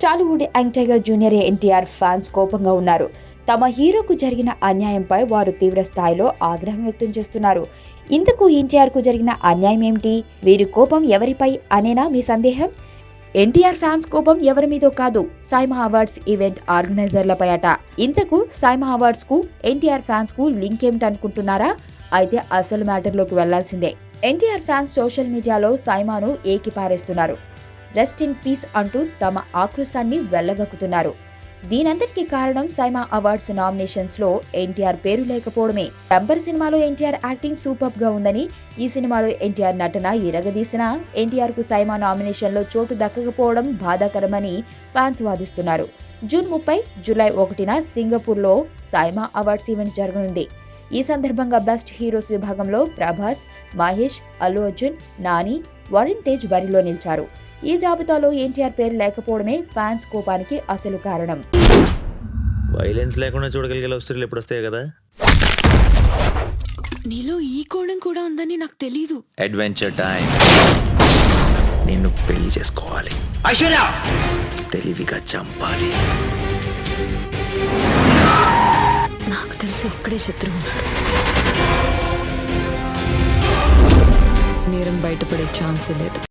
Tollywood young tiger junior NTR fans కోపంగా ఉన్నారు. తమ హీరోకు జరిగిన అన్యాయంపై వారు తీవ్ర స్థాయిలో ఆగ్రహం వ్యక్తం చేస్తున్నారు. ఇందుకు ఎన్టీఆర్ కు జరిగిన అన్యాయం ఏమిటి? వీరి కోపం ఎవరిపై అనేనా మీ సందేహం? ఎన్టీఆర్ ఫ్యాన్స్ కోపం ఎవరి మీదో కాదు, సైమా అవార్డ్స్ ఈవెంట్ ఆర్గనైజర్లపై అట. ఇంతకు సైమా అవార్డ్స్ కు ఎన్టీఆర్ ఫ్యాన్స్ కు లింక్ ఏమిటనుకుంటున్నారా? అయితే అసలు మ్యాటర్లోకి వెళ్లాల్సిందే. ఎన్టీఆర్ ఫ్యాన్స్ సోషల్ మీడియాలో సైమాను ఏకిపారేస్తున్నారు. రెస్ట్ ఇన్ పీస్ అంటూ తమ ఆక్రోశాన్ని వెళ్లగక్కుతున్నారు. దీనంతటికీ కారణం సైమా అవార్డ్స్ నామినేషన్స్ లో ఎన్టీఆర్ పేరు లేకపోవడమే. టెంపర్ సినిమాలో ఎన్టీఆర్ యాక్టింగ్ సూపర్ గా ఉందని, ఈ సినిమాలో ఎన్టీఆర్ నటన ఇరగదీసినా ఎన్టీఆర్ కు సైమా నామినేషన్ లో చోటు దక్కకపోవడం బాధాకరమని ఫ్యాన్స్ వాదిస్తున్నారు. జూన్ 30, జూలై 1న సింగపూర్ లో సైమా అవార్డ్స్ ఈవెంట్ జరగనుంది. ఈ సందర్భంగా బెస్ట్ హీరోస్ విభాగంలో ప్రభాస్, మహేష్, అల్లు అర్జున్, నాని, వరుణ్ తేజ్ బరిలో నిలిచారు. ఈ జాబితాలో ఎన్టీఆర్ పేరు లేకపోవడమే ఫ్యాన్స్ కోపానికి అసలు కారణం. వైలెన్స్ లేకుండా చూడగలిగే లవ్ స్టోరీలు ఎప్పుడు వస్తాయి కదా. నీలో ఈ కోణం కూడా ఉందని నాకు తెలీదు. Adventure time. నిన్ను పెళ్లి చేసుకోవాలి, ఐశ్వర్య తెలివిగా చంపాలి. నాకు తెలిసి ఒక్కడే శత్రువు ఉన్నాడు. నేరం బయటపడే ఛాన్సే లేదు.